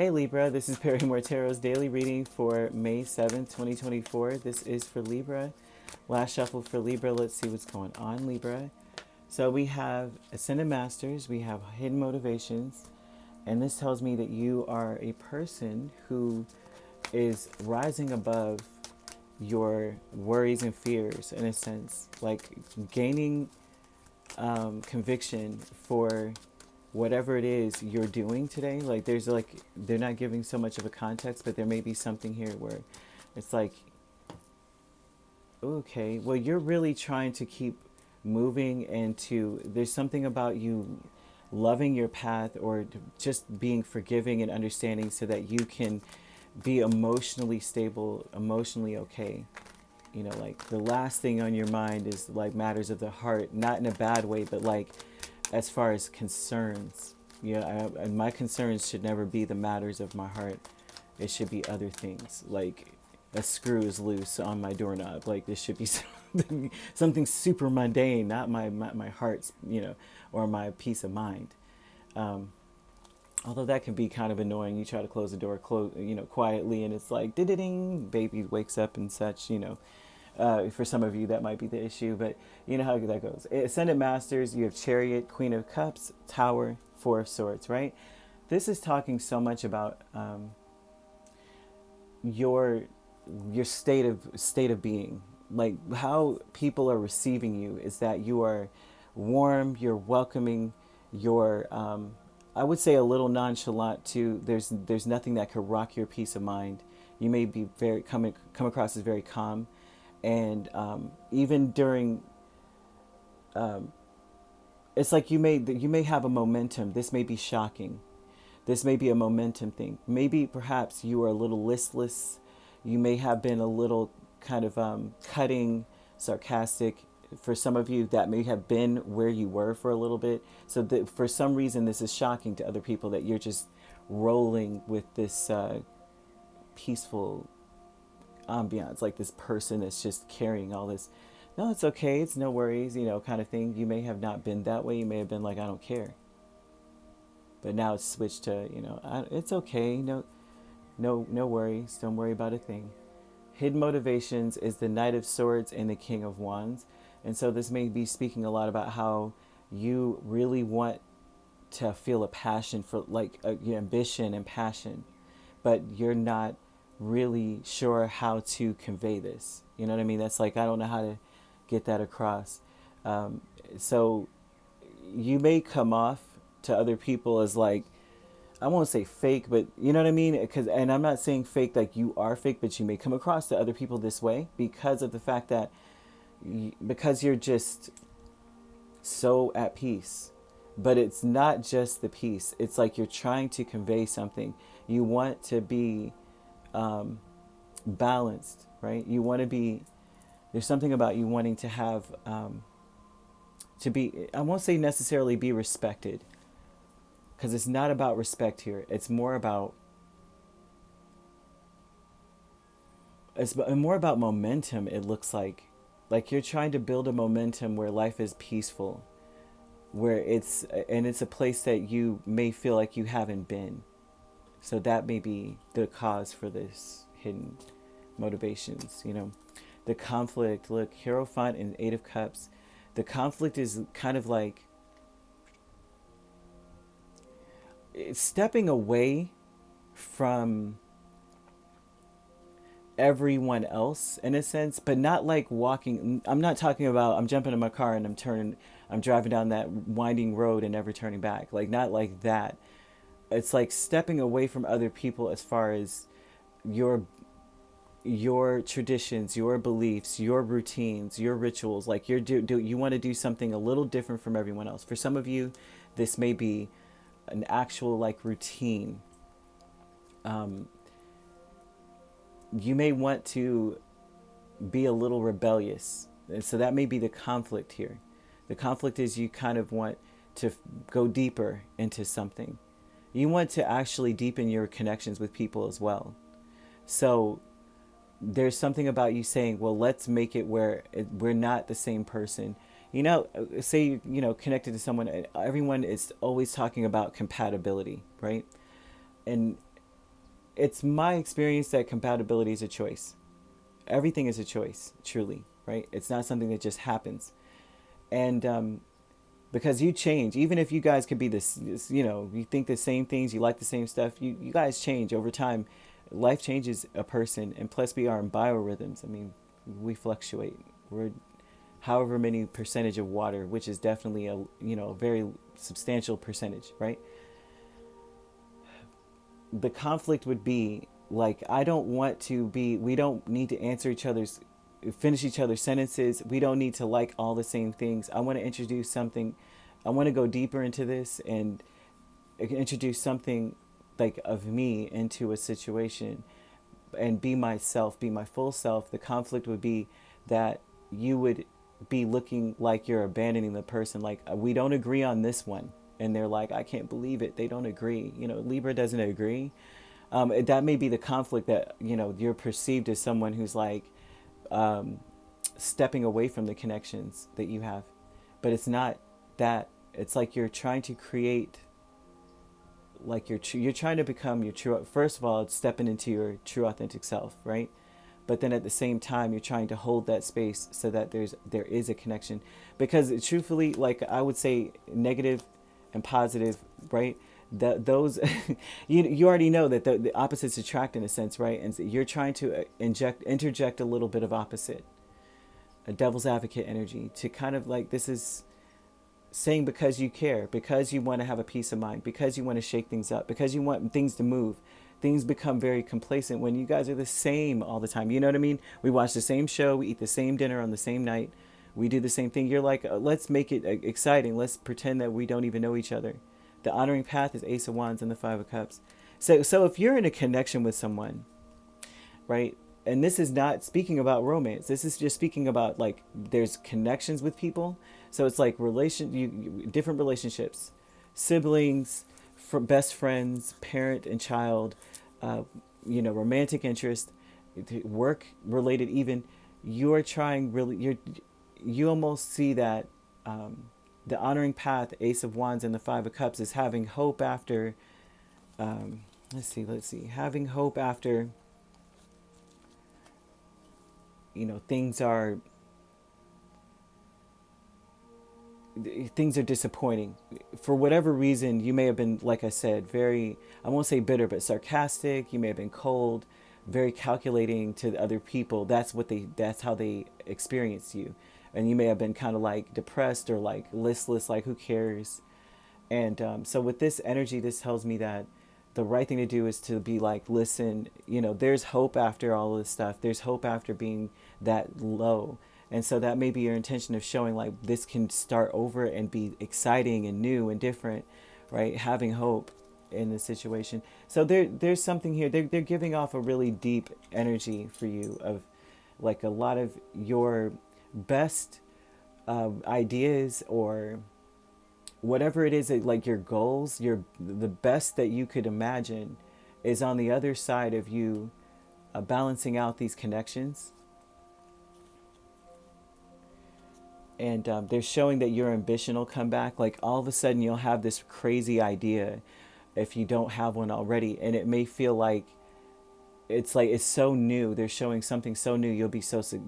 Hey Libra, this is Perrymore Tarot's daily reading for May 7th, 2024. This is for Libra. Last shuffle for Libra. Let's see what's going on, Libra. So we have Ascended Masters, we have Hidden Motivations, and this tells me that you are a person who is rising above your worries and fears, in a sense, like gaining conviction for whatever it is you're doing today. Like there's like, they're not giving so much of a context, but there may be something here where it's like, okay, well, you're really trying to keep moving, and to, there's something about you loving your path, or just being forgiving and understanding so that you can be emotionally stable, emotionally okay. You know, like the last thing on your mind is like matters of the heart, not in a bad way, but like as far as concerns. And my concerns should never be the matters of my heart. It should be other things, like a screw is loose on my doorknob. Like this should be something super mundane, not my heart's, or my peace of mind. Although that can be kind of annoying. You try to close the door, quietly, and it's like, ding, baby wakes up and such. For some of you, that might be the issue, but you know how that goes. Ascended Masters, you have Chariot, Queen of Cups, Tower, Four of Swords, right? This is talking so much about your state of being, like how people are receiving you. Is that you are warm, you're welcoming, you're I would say a little nonchalant too. There's nothing that could rock your peace of mind. You may be come across as very calm, and even during, it's like you may have a momentum. This may be shocking. This may be a momentum thing. Maybe perhaps you are a little listless. You may have been a little kind of cutting, sarcastic. For some of you, that may have been where you were for a little bit. So that for some reason, this is shocking to other people, that you're just rolling with this peaceful ambiance, like this person that's just carrying all this. No, it's okay. It's no worries, kind of thing. You may have not been that way. You may have been like, I don't care. But now it's switched to, it's okay. No worries. Don't worry about a thing. Hidden Motivations is the Knight of Swords and the King of Wands. And so this may be speaking a lot about how you really want to feel a passion for, like, your ambition and passion, but you're not really sure how to convey this. You know what I mean? That's like, I don't know how to get that across. So you may come off to other people as like, I won't say fake, but you know what I mean? And I'm not saying fake like you are fake, but you may come across to other people this way because of the fact that because you're just so at peace. But it's not just the peace. It's like you're trying to convey something. You want to be balanced, right? You want to be, there's something about you wanting to have, to be, I won't say necessarily be respected, because it's not about respect here. It's more about momentum. It looks like you're trying to build a momentum where life is peaceful, where it's a place that you may feel like you haven't been. So that may be the cause for this hidden motivations. The conflict. Look, Hierophant and Eight of Cups. The conflict is kind of like it's stepping away from everyone else in a sense, but not like walking. I'm not talking about I'm jumping in my car and I'm driving down that winding road and never turning back. Like, not like that. It's like stepping away from other people as far as your traditions, your beliefs, your routines, your rituals. Like you want to do something a little different from everyone else. For some of you, this may be an actual like routine. You may want to be a little rebellious. And so that may be the conflict here. The conflict is you kind of want to go deeper into something. You want to actually deepen your connections with people as well. So there's something about you saying, well, let's make it where we're not the same person. Say, connected to someone, everyone is always talking about compatibility, right? And it's my experience that compatibility is a choice. Everything is a choice, truly, right? It's not something that just happens. And because you change, even if you guys could be this, you think the same things, you like the same stuff, you guys change over time. Life changes a person, and plus we are in biorhythms. I mean, we fluctuate. We're however many percentage of water, which is definitely a very substantial percentage, right? The conflict would be like, I don't want to be, we don't need to finish each other's sentences. We don't need to like all the same things. I want to introduce something. I want to go deeper into this and introduce something like of me into a situation and be myself, be my full self. The conflict would be that you would be looking like you're abandoning the person. Like, we don't agree on this one. And they're like, I can't believe it. They don't agree. Libra doesn't agree. That may be the conflict that, you're perceived as someone who's like stepping away from the connections that you have. But it's not that. It's like you're trying to create, like you're trying to become your true, first of all, it's stepping into your true authentic self, right? But then at the same time, you're trying to hold that space so that there is a connection. Because truthfully, like I would say, negative and positive, right? Those you already know that the opposites attract in a sense, right? And so you're trying to interject a little bit of opposite, a devil's advocate energy, to kind of like, this is saying, because you care, because you want to have a peace of mind, because you want to shake things up, because you want things to move. Things become very complacent when you guys are the same all the time. You know what I mean? We watch the same show, we eat the same dinner on the same night, we do the same thing. You're like, let's make it exciting. Let's pretend that we don't even know each other. The honoring path is Ace of Wands and the Five of Cups. So if you're in a connection with someone, right? And this is not speaking about romance. This is just speaking about, like, there's connections with people. So it's like different relationships, siblings, best friends, parent and child, romantic interest, work related. Even you're trying really. You almost see that the honoring path, Ace of Wands and the Five of Cups, is having hope after. Let's see, having hope after. Things are disappointing for whatever reason. You may have been, like I said, very, I won't say bitter, but sarcastic. You may have been cold, very calculating to other people. That's how they experience you. And you may have been kind of like depressed or like listless, like who cares. And so with this energy, this tells me that the right thing to do is to be like, listen, there's hope after all of this stuff. There's hope after being that low. And so that may be your intention of showing, like, this can start over and be exciting and new and different, right? Having hope in the situation. So there's something here. They're giving off a really deep energy for you of, like, a lot of your best ideas, or whatever it is that, like, your goals, the best that you could imagine is on the other side of you balancing out these connections. And they're showing that your ambition will come back. Like, all of a sudden you'll have this crazy idea if you don't have one already. And it may feel like it's so new. They're showing something so new.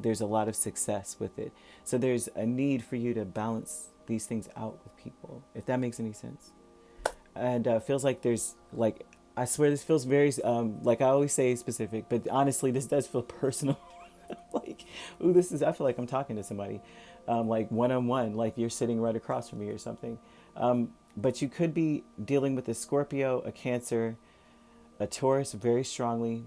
There's a lot of success with it. So there's a need for you to balance these things out with people, if that makes any sense. And feels like there's, like, I swear this feels very, like I always say, specific, but honestly, this does feel personal. Like, ooh, I feel like I'm talking to somebody, like one-on-one, like you're sitting right across from me or something. But you could be dealing with a Scorpio, a Cancer, a Taurus very strongly.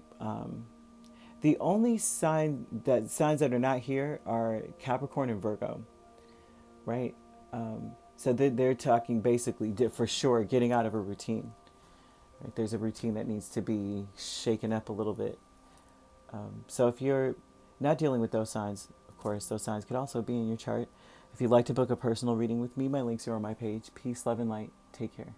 The only signs that are not here are Capricorn and Virgo, right? So they're talking basically, for sure, getting out of a routine. Right? There's a routine that needs to be shaken up a little bit. So if you're not dealing with those signs, of course, those signs could also be in your chart. If you'd like to book a personal reading with me, my links are on my page. Peace, love, and light. Take care.